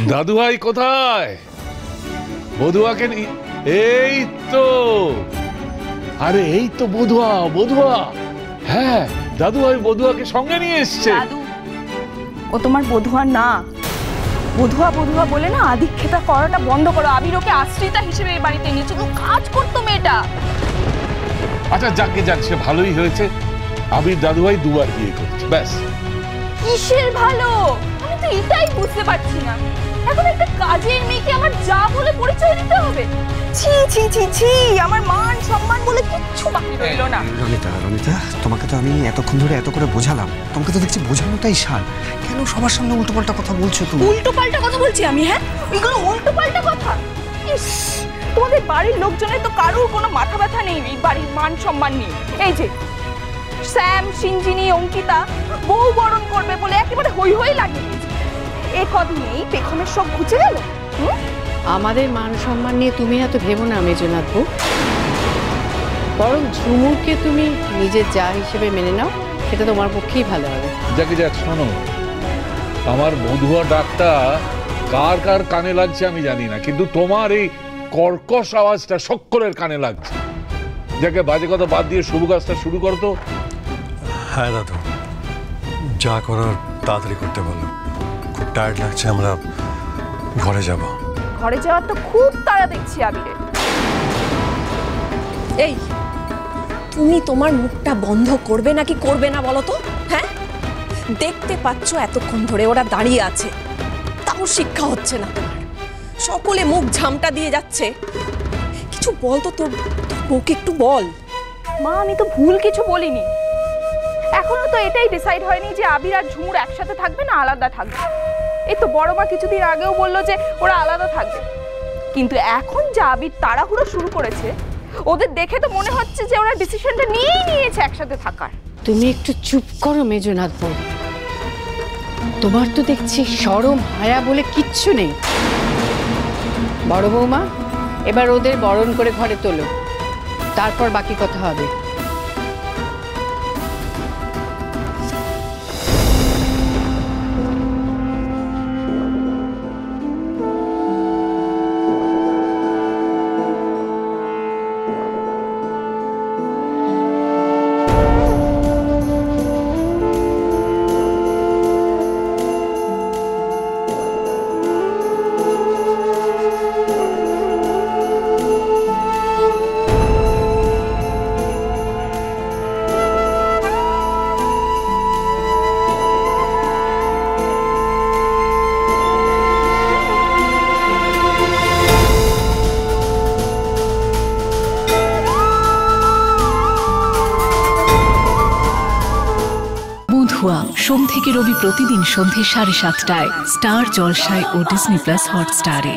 দাদু ভাই কোথায়? বধুয়াকে এই তো, আরে এই তো বধুয়া। বধুয়া, হ্যাঁ দাদু ভাই বধুয়াকে সঙ্গে নিয়ে এসছে। দাদু, ও তোমার বধুয়া না। বধুয়া বধুয়া বলে না আদিক্ষেতা করাটা বন্ধ করো। আবির ওকে আশ্রিতা হিসেবে এই বাড়িতে এনেছো, কাজ করতো মেয়েটা। আচ্ছা যাকে যাক, সে ভালোই হয়েছে। আবির দাদু ভাই দুবার বিয়ে করেছে, ব্যাস। কিসের ভালো? আমি তো এটাই বুঝতে পারছি না। এখন একটা কাজের মেয়েকে আমার যা বলে পরিচয় দিতে হবে? ছি ছি ছি ছি, আমার মান সম্মান বলে কিচ্ছু বাকি রইল না। রনিতা, রনিতা, তোমাকে তো আমি এতক্ষণ ধরে এত করে বোঝালাম, তোমাকে তো দেখছি বোঝানোটাই সার। কেন সবার সামনে উল্টোপাল্টা কথা বলছো তুমি? উল্টোপাল্টা কথা বলছি আমি? হ্যাঁ, ওইগুলো উল্টোপাল্টা কথা। ইস, তোমাদের বাড়ির লোকজনের তো কারোর কোনো মাথা ব্যথা নেই এই বাড়ির মান সম্মান নিয়ে। এই যে শ্যাম, সিঞ্জিনি, অঙ্কিতা বউ বরণ করবে বলে একেবারে হই হই লাগিয়ে দিয়েছে। এই কদিনেই পেখমের সব ঘুচে গেল। আমাদের মান সম্মান নিয়ে তুমি এত ভেবো না মেজনাথ বউ, বরং ঝুমুরকে তুমি নিজের যা হিসেবে মেনে নাও, সেটা তোমার পক্ষেই ভালো হবে। যাকে যাক, শোনো, আমার বধুয়া ডাকটা কার কার কানে লাগছে আমি জানি না, কিন্তু তোমার এই কর্কশ আওয়াজটা সকলের কানে লাগছে। যাকে বাজে কথা বাদ দিয়ে শুভ কাজটা শুরু করো তো। হ্যাঁ দাদু, যা করার তাড়াতাড়ি করতে বলো। খুব টায়ার্ড লাগছে, আমরা ঘরে যাব। ঘরে যাওয়ার তো খুব তাড়া দেখছি আবিরে। এই, তুমি তোমার মুখটা বন্ধ করবে নাকি করবে না বলো তো? হ্যাঁ, দেখতে পাচ্ছ এতক্ষণ ধরে ওরা দাঁড়িয়ে আছে, তাও শিক্ষা হচ্ছে না তোমার। সকলে মুখ ঝামটা দিয়ে যাচ্ছে। কিছু বল তো, তোর বউকে একটু বল। মা, আমি তো ভুল কিছু বলিনি। এখনো তো এটাই ডিসাইড হয়নি যে আবির আর ঝুমুর একসাথে থাকবে না আলাদা থাকবে। এই তো বড় মা কিছুদিন আগেও বললো যে ওরা আলাদা থাকবে, কিন্তু এখন যে আবির তাড়াহুড়ো শুরু করেছে, ওদের দেখে তো মনে হচ্ছে যে ওরা ডিসিশনটা নিয়েই নিয়েছে একসাথে থাকার। তুমি একটু চুপ করো মেজনাথ বউ, তোমার তো দেখছি শরম হায়া বলে কিচ্ছু নেই। বড় বৌমা, এবার ওদের বরণ করে ঘরে তোলো, তারপর বাকি কথা হবে। সোম থেকে রবি প্রতিদিন সন্ধ্যে 7:30টায় স্টার জলসায় ও ডিজনি প্লাস হটস্টারে।